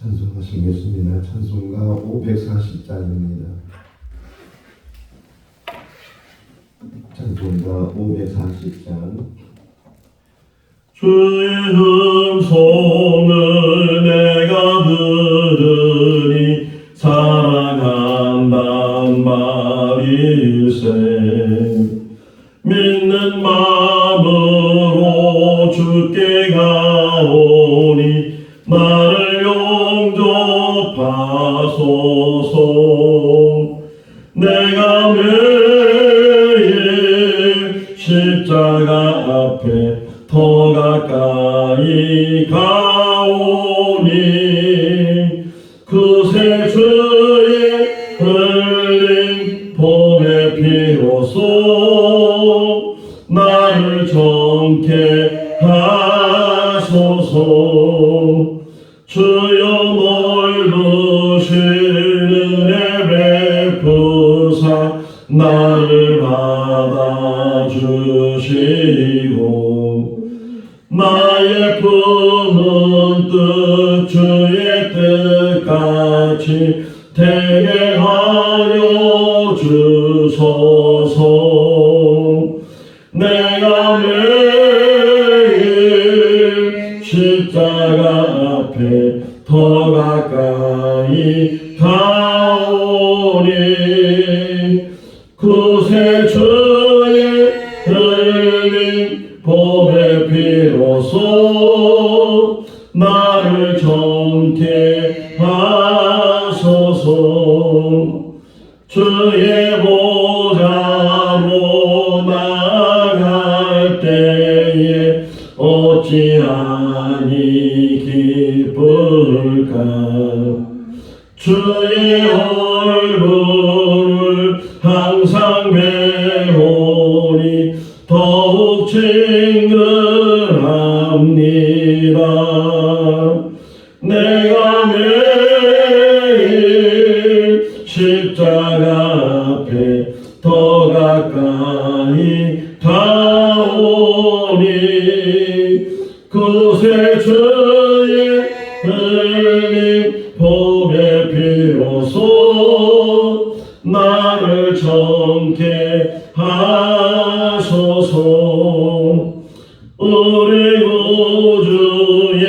찬송하시겠습니다. 찬송가 540장입니다. 찬송가 540장. 주의 음성을 내가 들으니 사랑한단 말일세. 믿는 마음으로 주께 가오니 나를 용접하소서. 내가 매일 십자가 앞에 더 가까이 가오니 그새 주의 흘린 봄의 피로써 나를 정케 하소서. 주여 넓으신 은혜 베푸사 나를 받아주시고 나의 품은 뜻 주의 뜻같이 되게 하여 주소서. 내가 매일 십자가 앞에 더 가까이 가오니 그새 주의 흘린 봄의 피로써 나를 정케 하소서. 주의 보좌로 나갈 때에 어찌하니 기쁠까. 주의 얼굴을 항상 배우니 더욱 친근합니다. 내가 매일 십자가 앞에 더 가까이 가오니 그새 주의 흘린 봄의 피로써 나를 정케 하소서. 우리 구주의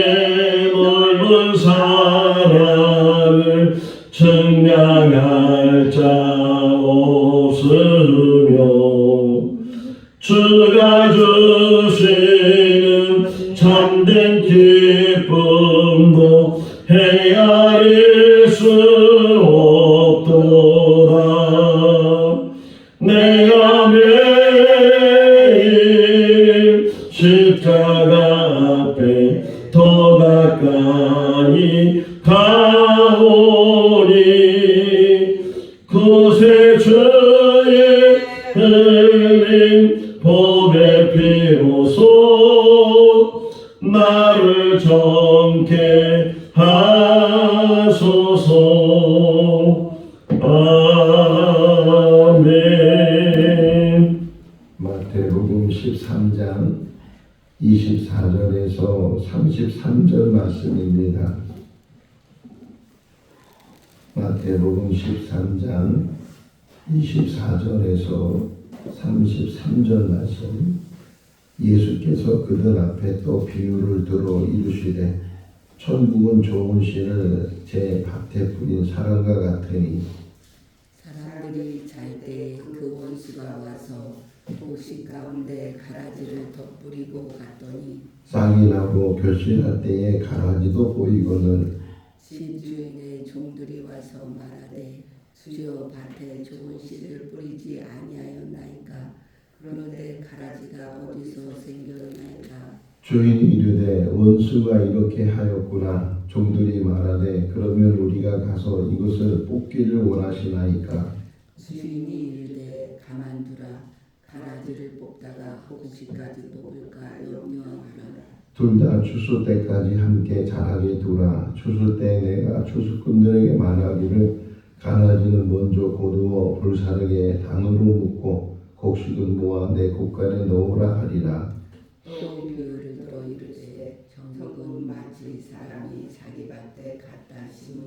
넓은 사랑을 증명할 자 없으며 주가 주시는 참된 기쁨도 헤아릴 수 없도다. 내가 매일 십자가 앞에 더 가까이 가오니 그새 주의 흘린 봄의 피로써 나를 정케 하소서. 아멘. 마태복음 13장 24절에서 33절 말씀입니다. 마태복음 13장 24절에서 33절 말씀. 예수께서 그들 앞에 또 비유를 들어 이르시되 천국은 좋은 씨를 제 밭에 뿌린 사람과 같으니 사람들이 잘 때 그 원수가 와서 곡식 가운데 가라지를 덧뿌리고 갔더니 싹이 나고 결실할 때에 가라지도 보이거늘 집주인의 종들이 와서 말하되 주여 밭에 좋은 씨를 뿌리지 아니하였나이까. 그런데 가라지가 어디서 생겨나이까. 주인이 이르되 원수가 이렇게 하였구나. 종들이 말하되 그러면 우리가 가서 이것을 뽑기를 원하시나이까. 주인이 이르되 가만두라. 가라지를 뽑다가 곡식까지 뽑을까 염려하라. 둘 다 추수 때까지 함께 자라게 두라. 추수 때 내가 추수꾼들에게 말하기를 가라지는 먼저 거두어 불사르게 당으로 묻고 곡식은 모아 내 곳간에 넣으라 하리라. 또 비유를 들어 이르되 정석은 마치 사람이 자기 밭에 갖다 심은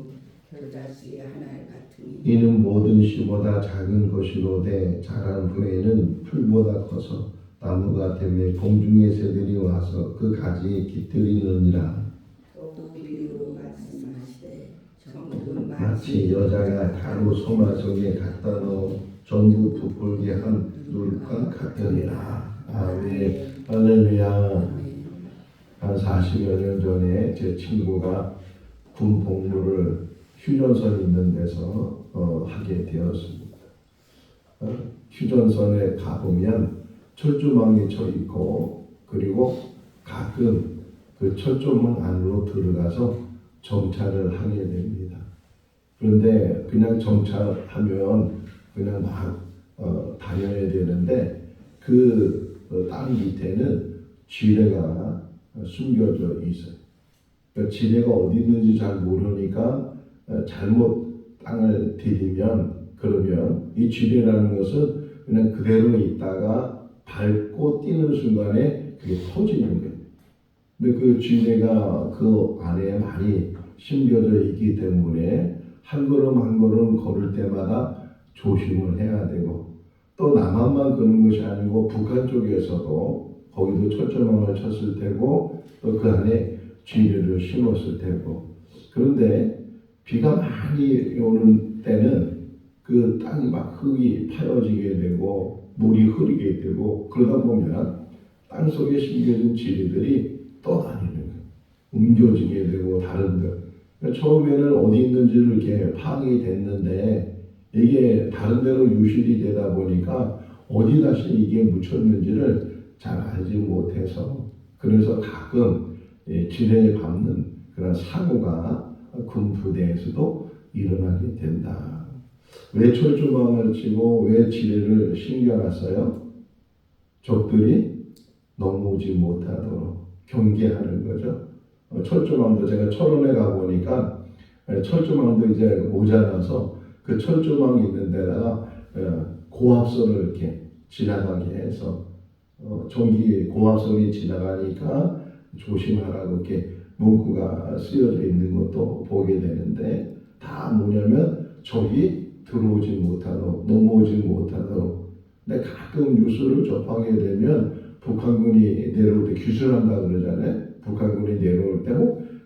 겨자씨의 하나에 같으니 이는 모든 씨보다 작은 것이로되 자란 후에는 풀보다 커서 나무가 되매 공중의 새들이 와서 그 가지에 깃들이느니라. 또 비유로 말씀하시되 정금 마치 여자가 가루 소마 속에 갖다 넣어 전부 부풀게 한 물과 같으니라. 아멘. 할렐루야. 한 40여 년 전에 제 친구가 군 복무를 휴전선 있는 데서 하게 되었습니다. 휴전선에 가보면 철조망이 쳐 있고 그리고 가끔 그 철조망 안으로 들어가서 정찰을 하게 됩니다. 그런데 그냥 정찰하면 그냥 막 다녀야 되는데 그 땅 밑에는 지뢰가 숨겨져 있어요. 그 지뢰가 어디 있는지 잘 모르니까 잘못 땅을 디디면 그러면 이 지뢰라는 것은 그냥 그대로 있다가 밟고 뛰는 순간에 그게 터지는 거예요. 근데 그 지뢰가 그 안에 많이 심겨져 있기 때문에 한 걸음 한 걸음 걸을 때마다 조심을 해야 되고 또 남한만 그런 것이 아니고 북한 쪽에서도 거기도 철조망을 쳤을 테고 또 그 안에 지뢰를 심었을 테고 그런데 비가 많이 오는 때는 그 땅이 막 흙이 파여지게 되고 물이 흐르게 되고 그러다 보면 땅 속에 심겨진 지뢰들이 떠다니는 거예요. 옮겨지게 되고 다른 데 그러니까 처음에는 어디 있는지를 이렇게 파악이 됐는데 이게 다른 데로 유실이 되다 보니까 어디 다시 이게 묻혔는지를 잘 알지 못해서 그래서 가끔 지뢰에 밟는 그런 사고가 군 부대에서도 일어나게 된다. 왜 철조망을 치고 왜 지뢰를 심겨놨어요? 적들이 넘어오지 못하도록 경계하는 거죠. 철조망도 제가 철원에 가보니까 철조망도 이제 모자라서 그 철조망 있는 데다가 고압선을 이렇게 지나가게 해서 전기 고압선이 지나가니까 조심하라고 이렇게 문구가 쓰여져 있는 것도 보게 되는데 다 뭐냐면 적이 들어오지 못하도록 넘어오지 못하도록 근데 가끔 뉴스를 접하게 되면 북한군이 내려올 때 귀순한다 그러잖아요. 북한군이 내려올 때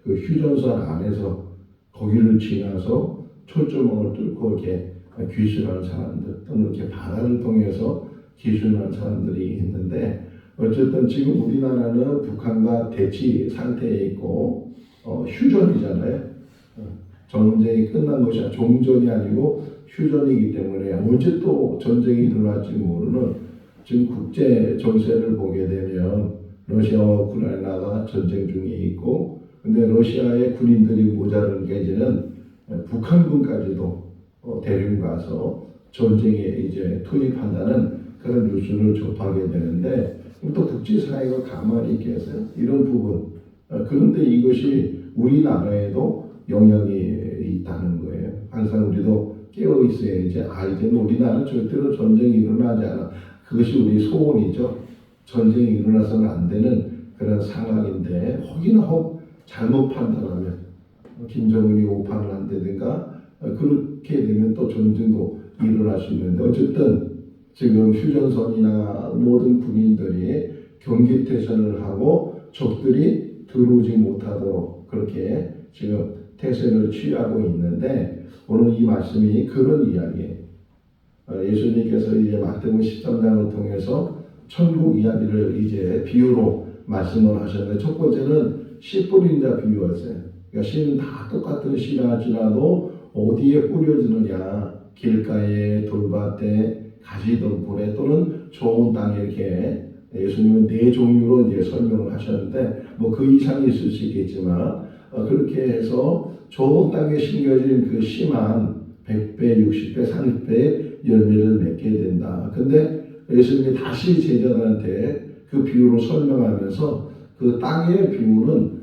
그 휴전선 안에서 거기를 지나서 철조망을 뚫고 이렇게 귀순하는 사람들 또는 이렇게 바다를 통해서 귀순하는 사람들이 있는데 어쨌든 지금 우리나라는 북한과 대치 상태에 있고 휴전이잖아요. 전쟁이 끝난 것이 아니라 종전이 아니고 휴전이기 때문에 언제 또 전쟁이 일어날지 모르는 지금 국제 정세를 보게 되면 러시아와 우크라이나가 전쟁 중에 있고 근데 러시아의 군인들이 모자른 게 이제는 북한군까지도 대륙 가서 전쟁에 이제 투입한다는 그런 뉴스를 접하게 되는데 또 국제사회가 가만히 있겠어요? 이런 부분 그런데 이것이 우리나라에도 영향이 있다는 거예요. 항상 우리도 깨어 있어야지 이제는 우리나라는 절대로 전쟁이 일어나지 않아. 그것이 우리 소원이죠. 전쟁이 일어나서는 안 되는 그런 상황인데 혹이나 잘못 판단하면 김정은이 오판을 한다든가 그렇게 되면 또 전쟁도 일어날 수 있는데 어쨌든 지금 휴전선이나 모든 군인들이 경계태세를 하고 적들이 들어오지 못하도록 그렇게 지금 태세를 취하고 있는데 오늘 이 말씀이 그런 이야기예요. 예수님께서 이제 마태복음 13장을 통해서 천국 이야기를 이제 비유로 말씀을 하셨는데 첫 번째는 씨 뿌린 자 비유였어요. 그러니까 씨는 다 똑같은 씨라 할지라도 어디에 뿌려지느냐 길가에 돌밭에 가시덤불에 또는 좋은 땅에 이렇게 예수님은 네 종류로 이제 설명을 하셨는데 뭐 그 이상이 있을 수 있겠지만 그렇게 해서 좋은 땅에 심겨진 그 씨만 100배, 60배, 30배의 열매를 맺게 된다. 근데 예수님이 다시 제자들한테 그 비유로 설명하면서 그 땅의 비유는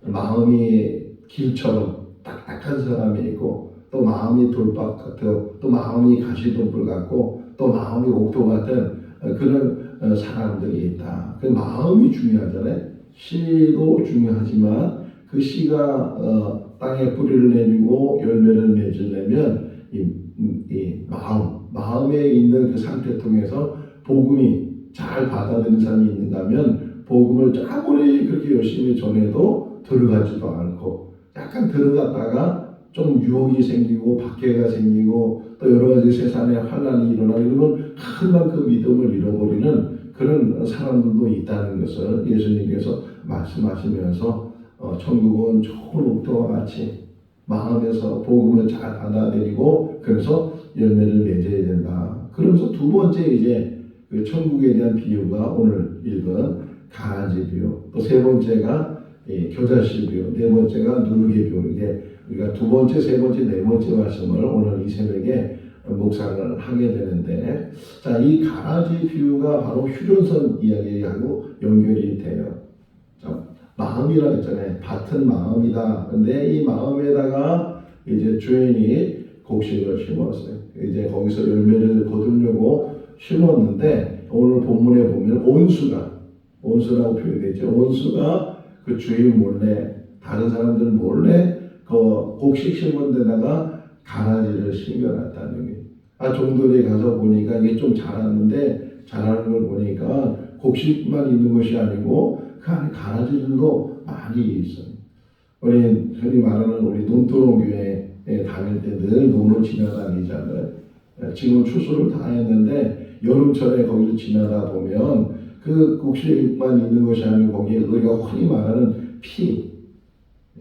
마음이 길처럼 딱딱한 사람이 있고 또 마음이 돌박 같고 또 마음이 가시덤불 같고 또 마음이 옥토 같은 그런 사람들이 있다. 그 마음이 중요하잖아요. 씨도 중요하지만 그 그 씨가 땅에 뿌리를 내리고 열매를 맺으려면 이 마음에 있는 그 상태 통해서 복음이 잘 받아들이는 사람이 있는가 하면 복음을 아무리 그렇게 열심히 전해도 들어가지도 않고 약간 들어갔다가 좀 유혹이 생기고 박해가 생기고 또 여러 가지 세상에 환난이 일어나고 이러면 금방 그 믿음을 잃어버리는 그런 사람들도 있다는 것을 예수님께서 말씀하시면서 천국은 좋은 옥토와 같이 마음에서 복음을 잘 받아들이고 그래서 열매를 맺어야 된다. 그러면서 두 번째 이제 그 천국에 대한 비유가 오늘 읽은 가라지 비유, 또 세 번째가 겨자씨 비유, 네 번째가 누르개 비유. 이게 우리가 두 번째, 세 번째, 네 번째 말씀을 오늘 이 새벽에 묵상을 하게 되는데, 자, 이 가라지 비유가 바로 휴전선 이야기하고 연결이 돼요. 자, 마음이라 했잖아요. 밭은 마음이다. 근데 이 마음에다가 이제 주인이 곡식을 심었어요. 이제 거기서 열매를 거두려고 심었는데 오늘 본문에 보면 온수라고 표현되죠. 온수가 그 주인 몰래 다른 사람들 몰래 그 곡식 심은 데다가 가라지를 심겨놨다는 게. 종들에 가서 보니까 이게 좀 자랐는데 자라는 걸 보니까 곡식만 있는 것이 아니고 그 안에 가라지들도 많이 있어요. 우리 흔히 말하는 우리 논두렁 교회에 다닐 때 늘 논을 지나다니잖아요. 지금 추수를 다 했는데 여름철에 거기를 지나다 보면 그 곡식만 있는 것이 아니고 거기에 우리가 흔히 말하는 피,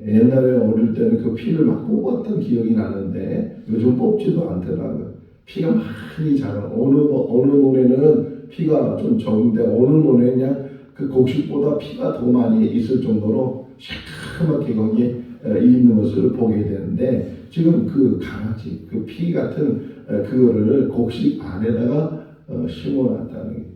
옛날에 어릴 때는 그 피를 막 뽑았던 기억이 나는데 요즘 뽑지도 않더라고요. 피가 많이 자라. 어느 논에는 피가 좀 적은데 어느 논에 그냥 그 곡식보다 피가 더 많이 있을 정도로 시커멓게 거기에 있는 것을 보게 되는데 지금 그 가라지, 그 피 같은 그거를 곡식 안에다가 심어놨다는 게.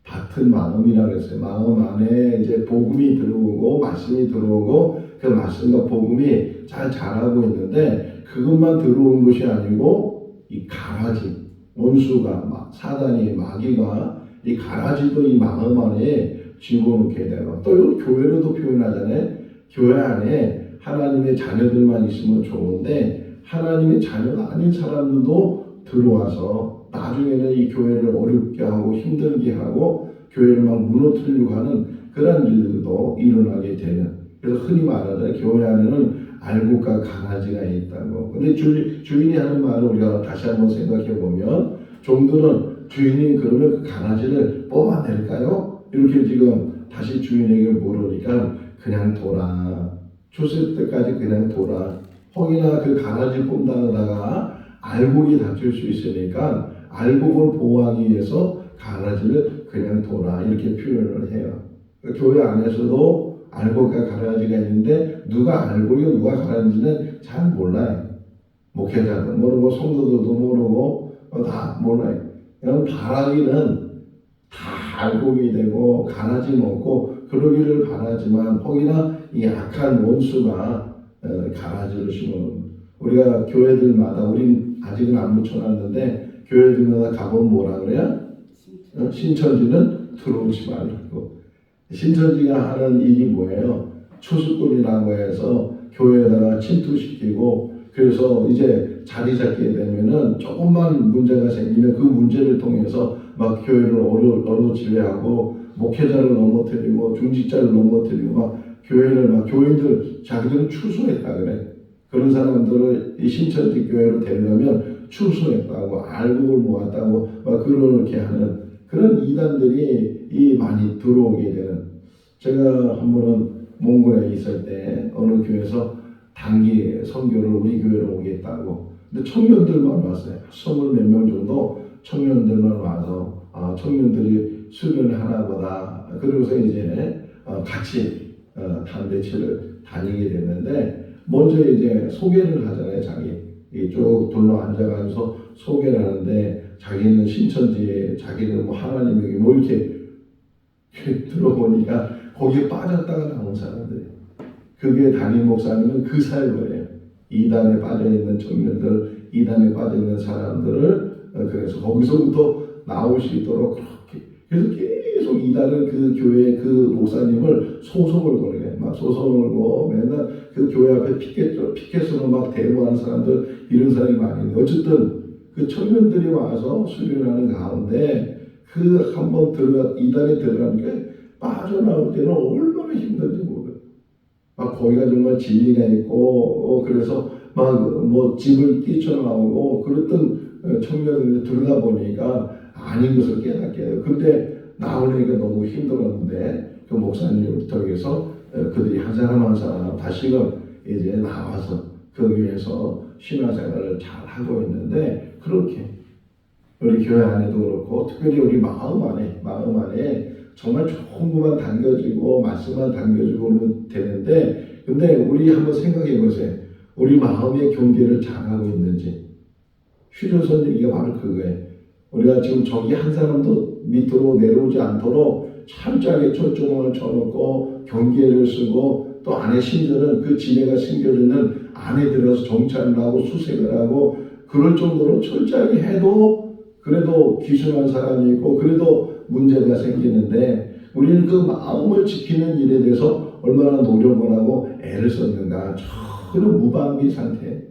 밭은 마음이라고 했어요. 마음 안에 이제 복음이 들어오고 말씀이 들어오고 그 말씀과 복음이 잘 자라고 있는데 그것만 들어온 것이 아니고 이 가라지, 원수가 사단이 마귀가 이 가라지도 이 마음 안에 집어넣게 되고 또 교회로도 표현하잖아요. 교회 안에 하나님의 자녀들만 있으면 좋은데 하나님의 자녀가 아닌 사람들도 들어와서 나중에는 이 교회를 어렵게 하고 힘들게 하고 교회를 막 무너뜨리려고 하는 그런 일들도 일어나게 되는. 그래서 흔히 말하잖아요. 교회 안에는 알곡과 가라지가 있다고. 근데 주인이 하는 말을 우리가 다시 한번 생각해 보면 종들은 주인이 그러면 그 가라지를 뽑아낼까요? 이렇게 지금 다시 주인에게 물으니까 그냥 둬라. 추수 때까지 그냥 둬라. 혹이나 그 가라지 뽑다가 알곡이 닥칠 수 있으니까 알곡을 보호하기 위해서 가라지를 그냥 둬라 이렇게 표현을 해요. 교회 안에서도 알곡과 가라지가 있는데 누가 알곡이고 누가 가라지는 잘 몰라요. 목회자도 모르고 성도들도 모르고 다 몰라요. 그냥 바라기는 다 알곡이 되고 가라지는 없고 그러기를 바라지만 혹이나 이 악한 원수가 가라지를 심어놓은 우리가 교회들마다 우린 아직은 안 붙여놨는데 교회들마다 가보면 뭐라 그래요? 신천지는 들어오지 말라고. 신천지가 하는 일이 뭐예요? 추수꾼이라고 해서 교회에다가 침투시키고 그래서 이제 자리 잡게 되면은 조금만 문제가 생기면 그 문제를 통해서 막 교회를 어루지게 하고 목회자를 넘어뜨리고 중직자를 넘어뜨리고 막 교회를 막 교인들 자기들은 추수했다 그래. 그런 사람들을 이 신천지 교회로 데려가면 추수했다고 알곡을 모았다고 막 그렇게 하는 그런 이단들이 많이 들어오게 되는. 제가 한 번은 몽골에 있을 때 어느 교회에서 단기 선교를 우리 교회로 오겠다고. 근데 청년들만 왔어요. 20 몇 명 정도 청년들만 와서 청년들이 수련을 하나보다. 그러고서 이제 같이 단대치를 다니게 됐는데 먼저 이제 소개를 하잖아요. 쭉 둘러 앉아가지고 소개를 하는데 자기는 신천지에 자기는 뭐 하나님에게 뭐 이렇게 들어보니까 거기에 빠졌다가 나온 사람들이. 그게 담임 목사님은 그 사회예요. 이단에 빠져있는 청년들, 이단에 빠져있는 사람들을 그래서 거기서부터 나올 수 있도록 그렇게. 그래서 계속 이단은 그 교회 그 목사님을 소송을 걸어요. 막 소송 걸고 맨날 그 교회 앞에 피켓으로 막 대모하는 사람들 이런 사람이 많이 있는데 어쨌든 그 청년들이 와서 수련하는 가운데 그 한번 이단에 들어가니까 빠져나올 때는 얼마나 힘든지 모르겠어요. 막 거기가 정말 진리가 있고 그래서 막 뭐 집을 뛰쳐나오고 그랬던 청년들이 들어가 보니까 아닌 것을 깨닫게 돼요. 근데 나오니까 너무 힘들었는데 그 목사님을 통해서 그들이 한 사람 한 사람 다시금 이제 나와서 그 위에서 신화생활을 잘 하고 있는데 그렇게 우리 교회 안에도 그렇고 특별히 우리 마음 안에 정말 좋은 것만 당겨지고 말씀만 당겨지고 그러면 되는데 근데 우리 한번 생각해 보세요. 우리 마음의 경계를 잘하고 있는지. 휴전선 얘기가 바로 그거예요. 우리가 지금 저기 한 사람도 밑으로 내려오지 않도록 철저하게 초점을 쳐놓고 경계를 쓰고 또 안에 심지어는 그 지혜가 숨겨지는 안에 들어서 정찰을 하고 수색을 하고 그럴 정도로 철저하게 해도 그래도 기순한 사람이 있고 그래도 문제가 생기는데 우리는 그 마음을 지키는 일에 대해서 얼마나 노력을 하고 애를 썼는가. 그런 무방비 상태.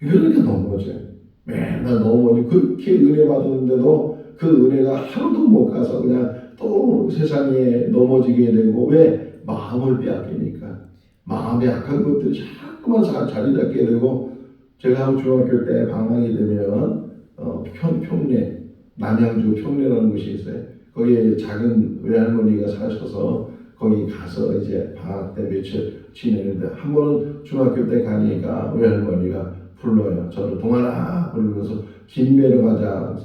그러니까 넘어져요. 맨날 넘어지고 그렇게 은혜 받았는데도 그 은혜가 하루도 못 가서 그냥 또 세상에 넘어지게 되고 왜? 마음을 빼앗기니까. 마음에 악한 것들이 자꾸만 자리 잡게 되고 제가 중학교 때 방학이 되면 평내 남양주 평내라는 곳이 있어요. 거기에 작은 외할머니가 사셔서 거기 가서 이제 방학 때 며칠 지내는데 한 번은 중학교 때 가니까 외할머니가 불러요. 저를 동아나 부르면서 김매러 가자.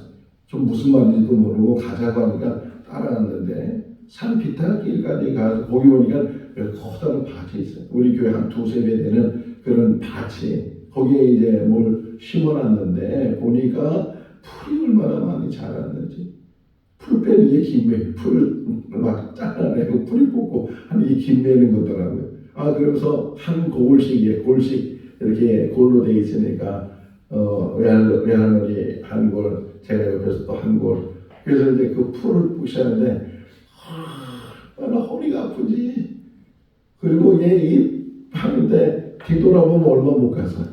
좀 무슨 말인지도 모르고 가자고 하니까 따라갔는데 산 비탈길까지 가서 거기 보니까 커다란 밭이 있어요. 우리 교회 한 두세 배 되는 그런 밭이 거기에 이제 뭘 심어놨는데 보니까 풀이 얼마나 많이 자랐는지 풀 빼는 게 김매 풀을 막 잘라내고 풀이 뽑고 하는 게 김매는 거더라고요. 그러면서 한 골씩 이렇게 골로 돼 있으니까 외할머니 한 골, 제가 옆에서 또 한 골. 그래서 이제 그 풀을 부시하는데 나 허리가 아프지. 그리고 얘 입 하는데 뒤돌아보면 얼마 못 가서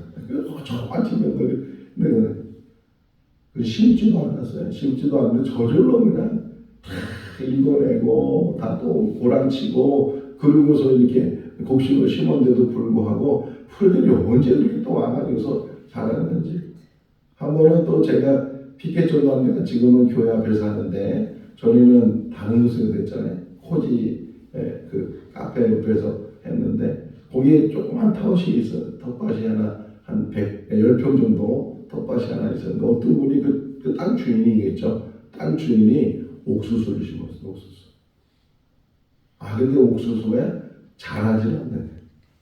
저만 치면 심지도 않았어요. 심지도 않는데 저절로 그냥 읽어내고 다 또 고랑치고 그러고서 이렇게 곡식을 심었는데도 불구하고 풀들이 언제 그렇게 또 와가지고서 자랐는지. 한 번은 또 제가 피켓 전도합니다. 지금은 교회 앞에서 하는데 전에는 다른 곳에서 됐잖아요. 코지 그 카페 옆에서 했는데 거기에 조그만 텃밭이 있어요. 텃밭이 하나 한 10평 정도 텃밭이 하나 있었는데 어떤 분이 그 땅 주인이겠죠. 땅 주인이 옥수수를 심었어요. 옥수수. 근데 옥수수에 자라질 않네.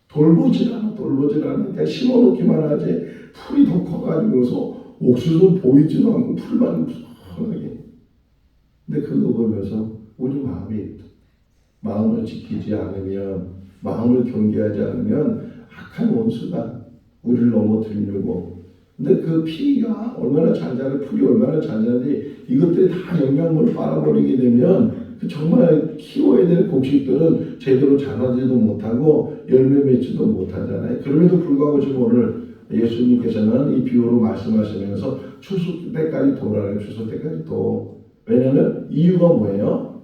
돌보질 않아. 그냥 심어놓기만 하지 풀이 더 커가지고서 옥수수 보이지도 않고 풀만 무성하게. 근데 그거 보면서 우리 마음을 지키지 않으면 마음을 경계하지 않으면 악한 원수가 우리를 넘어뜨리려고. 근데 그 피가 얼마나 잘 자라 풀이 얼마나 잘 자라는지 이것들이 다 영양분을 빨아버리게 되면 정말 키워야 될 곡식들은 제대로 자라지도 못하고 열매 맺지도 못하잖아요. 그럼에도 불구하고 지금 오늘 예수님께서는 이 비유로 말씀하시면서 추수 때까지 도라는 추수 때까지 도. 왜냐하면 이유가 뭐예요?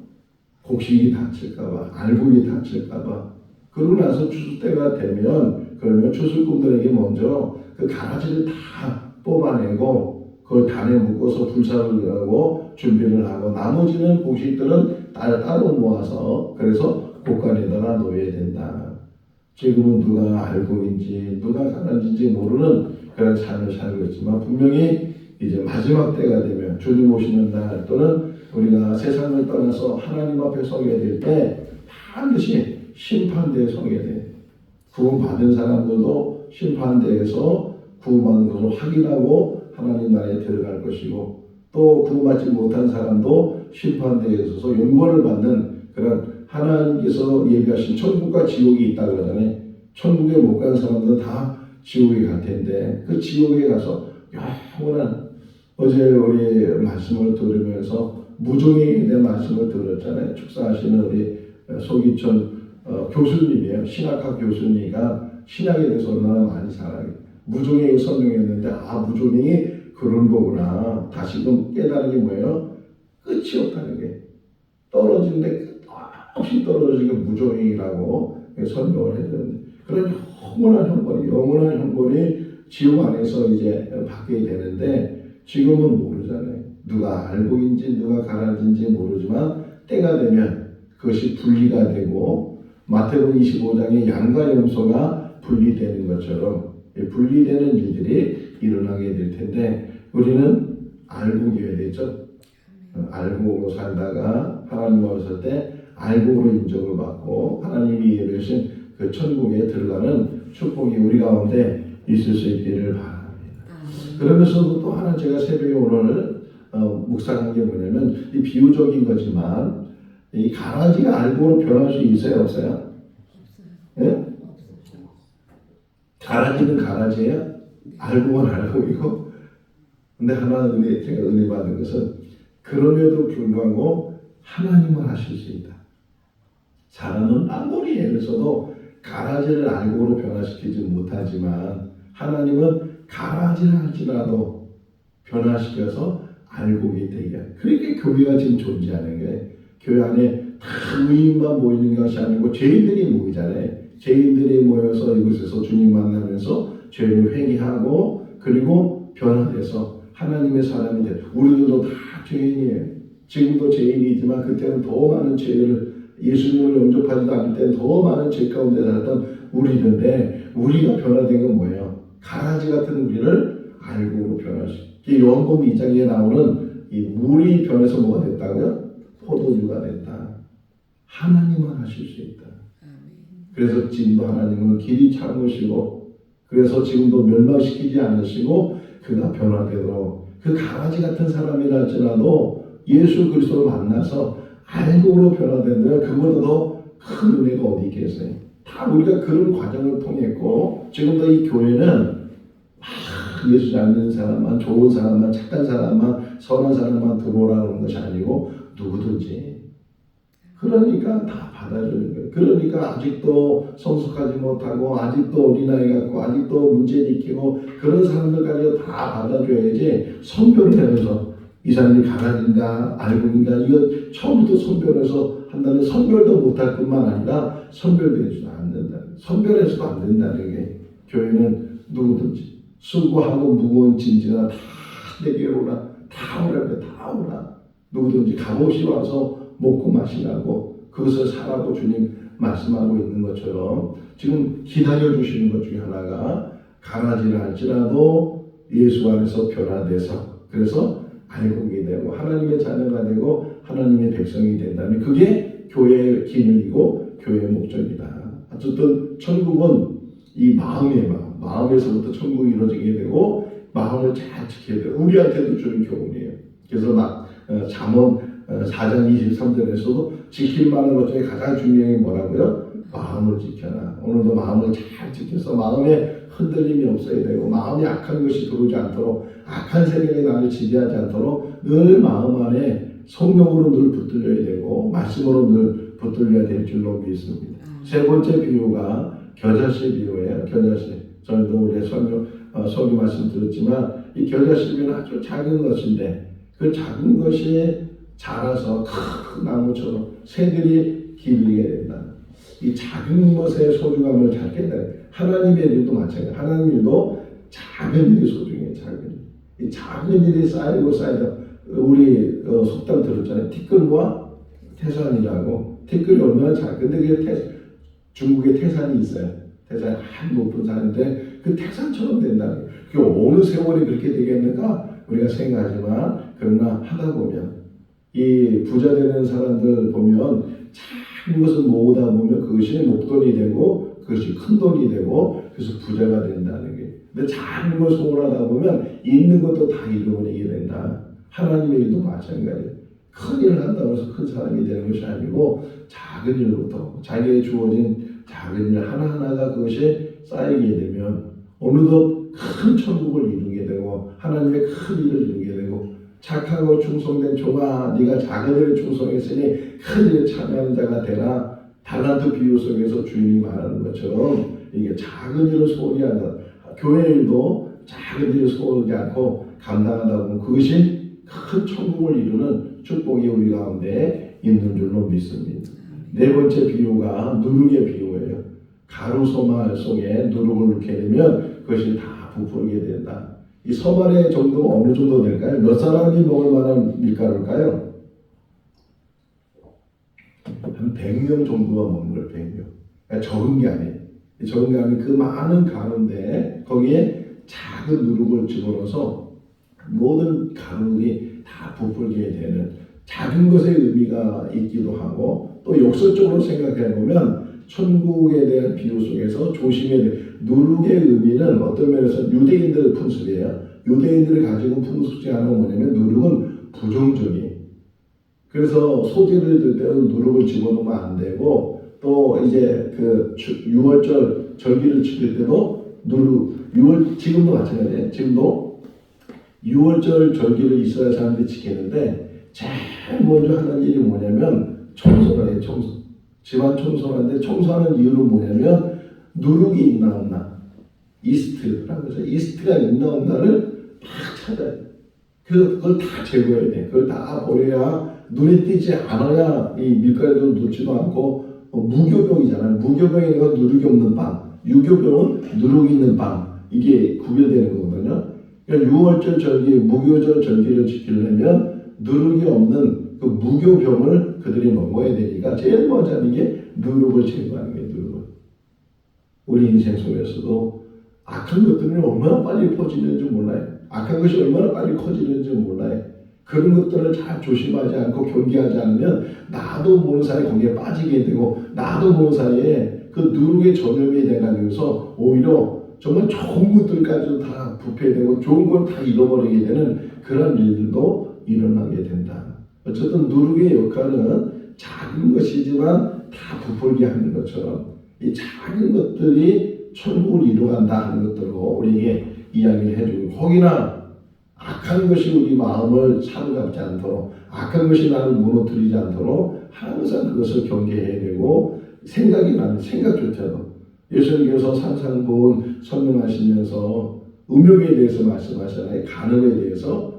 곡식이 다칠까봐, 알곡이 다칠까봐. 그러고 나서 추수 때가 되면 그러면 추수꾼들에게 먼저 그 가라지를 다 뽑아내고 그걸 단에 묶어서 불사를 하고 준비를 하고 나머지는 곡식들은 따로 모아서 그래서 곳간에다가 놓아야 된다. 지금은 누가 알곡인지 누가 가라지인지 모르는 그런 삶을 살고 있지만 분명히 이제 마지막 때가 되면 주님 오시는 날 또는 우리가 세상을 떠나서 하나님 앞에 서게 될 때 반드시 심판대에 서게 돼. 구원받은 사람들도 심판대에서 구원받은 것을 확인하고 하나님 나라에 들어갈 것이고 또 구원받지 못한 사람도 심판대에 서서 영광을 받는 그런 하나님께서 얘기하신 천국과 지옥이 있다고 그러잖아요. 천국에 못 간 사람들은 다 지옥에 갈 텐데 그 지옥에 가서 영원한 어제 우리 말씀을 들으면서 무종에 대한 말씀을 들었잖아요. 축사하시는 우리 소기천 교수님이에요. 신학학 교수님이가 신학에 대해서 얼마나 많이 잘 알아요. 무종행을 설명했는데 무종행이 그런 거구나. 다시금 깨달은 게 뭐예요? 끝이 없다는 게. 떨어지는데 끝없이 떨어지는 게 무종행이라고 설명을 해줬는데, 그런 영원한 형벌이 지옥 안에서 이제 받게 되는데, 지금은 모르잖아요. 누가 알고인지 누가 가라진지 모르지만 때가 되면 그것이 분리가 되고, 마태복음 25장에 양과 염소가 분리되는 것처럼 분리되는 일들이 일어나게 될 텐데, 우리는 알고 기어야 되죠. 알고 살다가 하나님 왔을 때 알고로 인정을 받고 하나님이 예배하신 그 천국에 들어가는 축복이 우리 가운데 있을 수 있기를 바랍니다. 그러면서도 또 하나 제가 새벽에 오늘 묵상한 게 뭐냐면, 이 비유적인 거지만 이 가라지가 알고로 변할 수 있어요, 없어요? 예? 가라지는 가라지예요. 알고는 알고이고. 근데 하나 제가 은혜 받은 것은, 그럼에도 불구하고 하나님은 하실 수 있다. 사람은 아무리 애를 써도 가라지를 알고로 변화시키지 못하지만, 하나님은 가라지를 할지라도 변화시켜서 알고게 되게. 그러니까 교회가 지금 존재하는 거예요. 교회 안에 다 의인만 모이는 것이 아니고 죄인들이 모이잖아요. 죄인들이 모여서 이곳에서 주님 만나면서 죄를 회개하고 그리고 변화돼서 하나님의 사람이 돼. 우리들도 다 죄인이에요. 지금도 죄인이지만 그때는 더 많은 죄를, 예수님을 영접하지도 않을 때는 더 많은 죄 가운데 살았던 우리인데, 우리가 변화된 건 뭐예요? 가라지 같은 우리를 알고 변화시키. 요한복음 2장에 나오는 이 물이 변해서 뭐가 됐다고요? 포도주가 됐다. 하나님은 하실 수 있다. 그래서 지금도 하나님은 길이 참으시고, 그래서 지금도 멸망시키지 않으시고 그가 변화되도록, 그 가라지 같은 사람이라 할지라도 예수 그리스도를 만나서 알고로 변화된다면 그보다 더 큰 은혜가 어디 있겠어요? 다 우리가 그런 과정을 통했고, 지금도 이 교회는 예수 잘 믿는 사람만, 좋은 사람만, 착한 사람만, 선한 사람만 들어오라는 것이 아니고 누구든지. 그러니까 다 받아주는 거예요. 그러니까 아직도 성숙하지 못하고, 아직도 어린아이 같고, 아직도 문제 익히고 그런 사람들까지 다 받아줘야지, 선별을 하면서 이 사람이 가라진가 알고인가 이거 처음부터 선별해서 한다면 선별도 못할 뿐만 아니라 선별되지도 않는다. 선별해서도 안 된다는 게, 교회는 누구든지 수고하고 무거운 짐지나 다 내게로 오라, 다 오라, 다 오라. 누구든지 값없이 와서 먹고 마시라고, 그것을 사라고 주님 말씀하고 있는 것처럼, 지금 기다려주시는 것 중에 하나가 가라지를 할지라도 예수 안에서 변화돼서, 그래서 알고게 되고 하나님의 자녀가 되고 하나님의 백성이 된다면 그게 교회의 기능이고 교회의 목적이다. 어쨌든 천국은 이 마음에서부터 천국이 이루어지게 되고, 마음을 잘 지켜야 돼요. 우리한테도 주는 교훈이에요. 그래서 잠언 4장 23절에서도 지킬 만한 것 중에 가장 중요한 게 뭐라고요? 마음을 지켜라. 오늘도 마음을 잘 지켜서 마음에 흔들림이 없어야 되고, 마음에 악한 것이 들어오지 않도록, 악한 세력이 나를 지배하지 않도록 늘 마음 안에 성령으로 늘 붙들려야 되고 말씀으로 늘 붙들려야 될 줄로 믿습니다. 세 번째 비유가 겨자씨 비유예요. 겨자씨. 저희도 우리 설교 말씀 들었지만, 이 겨자씨는 아주 작은 것인데 그 작은 것이 자라서 큰 나무처럼 새들이 기르게 된다. 이 작은 것의 소중함을 잘 깨달아요. 하나님의 일도 마찬가지예요. 하나님의 일도 작은 일이 소중해요. 작은 일. 이 작은 일이 쌓이고 우리 속담 들었잖아요. 티끌과 태산이라고. 티끌이 얼마나 작은데 그게 중국에 태산이 있어요. 태산이 아주 높은 산인데 그 태산처럼 된다는 거예요. 그게 어느 세월이 그렇게 되겠는가 우리가 생각하지만, 그러나 하다 보면 이 부자 되는 사람들 보면 작은 것을 모으다 보면 그것이 목돈이 되고 그것이 큰 돈이 되고 그래서 부자가 된다는 게. 근데 작은 걸 소원하다 보면 있는 것도 다 잃어버리게 된다. 하나님의 일도 마찬가지예요. 큰 일을 한다고 해서 큰 사람이 되는 것이 아니고 작은 일부터 자기의 주어진 작은 일 하나하나가 그것이 쌓이게 되면 어느덧 큰 천국을 이루게 되고 하나님의 큰 일을 이루게 되고, 착하고 충성된 종아 네가 작은 일에 충성했으니 큰 일에 참여하는 자가 되라. 달란트 비유 속에서 주인이 말하는 것처럼 이게 작은 일을 소홀히 한다. 교회 일도 작은 일을 소홀히 않고 감당하다 보면 그것이 큰 천국을 이루는 축복이 우리 가운데 있는 줄로 믿습니다. 네 번째 비유가 누룩의 비유예요. 가루 소말 속에 누룩을 넣게 되면 그것이 다 부풀게 된다. 이 소말의 정도가 어느 정도 될까요? 몇 사람이 먹을 만한 밀가루일까요? 한 100명 정도가 먹는 거예요. 100명. 그러니까 적은 게 아니에요. 적은 게 아니고 그 많은 가루인데 거기에 작은 누룩을 집어넣어서 모든 가루들이 다 부풀게 되는 작은 것의 의미가 있기도 하고 또 역설적으로 생각해 보면 천국에 대한 비유 속에서 조심해야 될 누룩의 의미는 어떤 면에서 유대인들의 풍습이에요. 유대인들이 가지고 풍습 중에 하나가 뭐냐면 누룩은 부정적인. 그래서 소재를 들 때는 누룩을 집어넣으면 안 되고 또 이제 그 6월절 절기를 지킬 때도 지금도 마찬가지예요. 지금도 6월절 절기를 이스라엘 사람들이 지키는데 제일 먼저 하는 일이 뭐냐면 청소를 해요. 청소. 집안 청소하는데 청소하는 이유는 뭐냐면 누룩이 있나 없나 이스트라고 해서 이스트가 있나 없나를 막 찾아야 돼. 그걸 다 제거해야 돼. 그걸 다 버려야 눈에 띄지 않아야 이 밀가루도 넣지도 않고 무교병이잖아요. 무교병이 건 누룩이 없는 빵, 유교병은 누룩이 있는 빵 이게 구별되는 거거든요. 그러니까 6월절 절기, 무교절 절기를 지키려면 누룩이 없는 그 무교병을 그들이 먹어야 되니까 제일 먼저 하는 게 누룩을 제거하는 게 누룩을. 우리 인생 속에서도 악한 것들은 얼마나 빨리 퍼지는지 몰라요. 악한 것이 얼마나 빨리 커지는지 몰라요. 그런 것들을 잘 조심하지 않고 경계하지 않으면 나도 모르는 사이에 거기에 빠지게 되고 나도 모르는 사이에 그 누룩의 전염이 돼가지고서 오히려 정말 좋은 것들까지도 다 부패되고 좋은 걸 다 잃어버리게 되는 그런 일들도 일어나게 된다. 어쨌든 누룩의 역할은 작은 것이지만 다 부풀게 하는 것처럼 이 작은 것들이 천국을 이루어간다 하는 것들로 우리에게 이야기를 해주고 혹이나 악한 것이 우리 마음을 사로잡지 않도록 악한 것이 나를 무너뜨리지 않도록 항상 그것을 경계해야 되고 생각이 나는 생각조차도 예수님께서 산상본 설명하시면서 음욕에 대해서 말씀하시잖아요. 간음에 대해서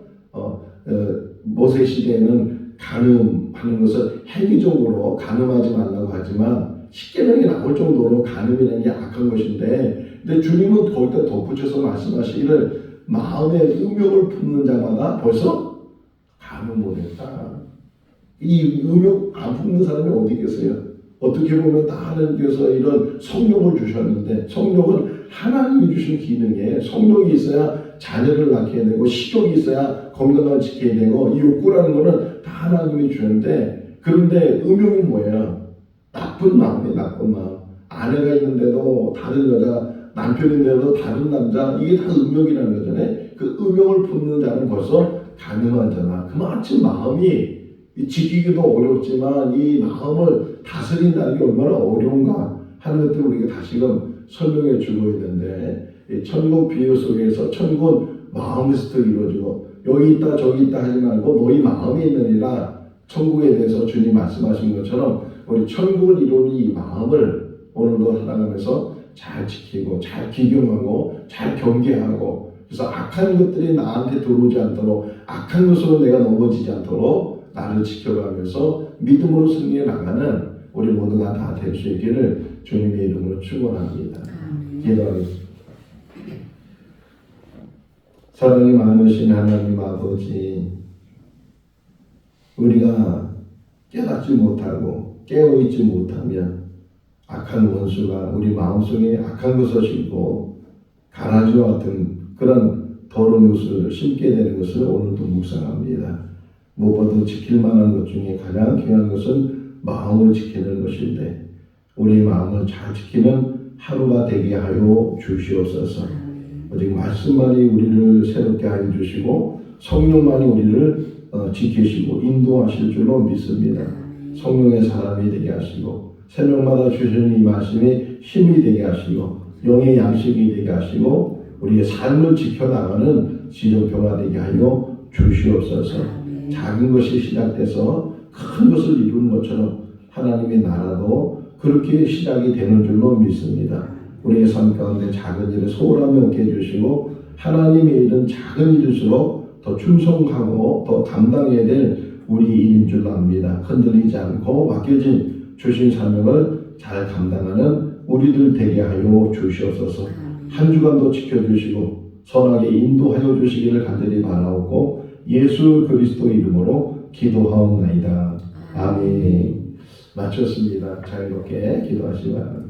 모세 시대에는 간음하는 것을 행위적으로 간음하지 말라고 하지만 십계명에 나올 정도로 간음이라는 게 악한 것인데 근데 주님은 거기다 덧붙여서 말씀하시기를 마음에 음욕을 품는 자마다 벌써 간음 못했다. 이 음욕 안 품는 사람이 어디 계세요? 어떻게 보면 다 하나님께서 이런 성욕을 주셨는데 성욕은 하나님이 주신 기능에 성욕이 있어야 자녀를 낳게 되고 식욕이 있어야 건강을 지켜야 되고 이 욕구라는 거는 다 하나님이 주는데 그런데 음욕이 뭐예요? 나쁜 마음이에요. 나쁜 마음. 아내가 있는데도 다른 여자 남편인데도 다른 남자 이게 다 음욕이라는 거잖아요. 그 음욕을 품는 자는 벌써 간음한 자다. 그만큼 마음이 지키기도 어렵지만 이 마음을 다스린다는 게 얼마나 어려운가 하는 것들을 우리가 다시금 설명해 주고 있는데 이 천국 비유 속에서 천국은 마음에서부터 이루어지고 여기 있다 저기 있다 하지 말고 너희 마음에 있느니라 천국에 대해서 주님 말씀하신 것처럼 우리 천국을 이루는 이 마음을 오늘도 살아가면서 잘 지키고 잘 기경하고 잘 경계하고 그래서 악한 것들이 나한테 들어오지 않도록 악한 것으로 내가 넘어지지 않도록 나를 지켜가면서 믿음으로 승리해 나가는 우리 모두가 다 될 수 있기를 주님의 이름으로 축원합니다. 기도하겠습니다. 사랑이 많으신 하나님 아버지 우리가 깨닫지 못하고 깨어있지 못하면 악한 원수가 우리 마음속에 악한 것을 심고 가라지와 같은 그런 더러운 것을 심게 되는 것을 오늘도 묵상합니다. 무엇보다 지킬 만한 것 중에 가장 귀한 것은 마음을 지키는 것인데 우리 마음을 잘 지키는 하루가 되게 하여 주시옵소서. 오직 말씀만이 우리를 새롭게 하여 주시고 성령만이 우리를 지키시고 인도하실 줄로 믿습니다. 성령의 사람이 되게 하시고 새벽마다 주시는 이 말씀이 힘이 되게 하시고 영의 양식이 되게 하시고 우리의 삶을 지켜나가는 지정표가 되게 하여 주시옵소서. 작은 것이 시작돼서 큰 것을 이루는 것처럼 하나님의 나라도 그렇게 시작이 되는 줄로 믿습니다. 우리의 삶 가운데 작은 일에 소홀함이 없게 해주시고 하나님의 일은 작은 일일수록 더 충성하고 더 감당해야 될 우리 일인 줄로 압니다. 흔들리지 않고 맡겨진 주신 사명을 잘 감당하는 우리들 되게 하여 주시옵소서. 한 주간도 지켜주시고 선하게 인도하여 주시기를 간절히 바라옵고 예수 그리스도 이름으로 기도하옵나이다. 아멘. 마쳤습니다. 자유롭게 기도하시기 바랍니다.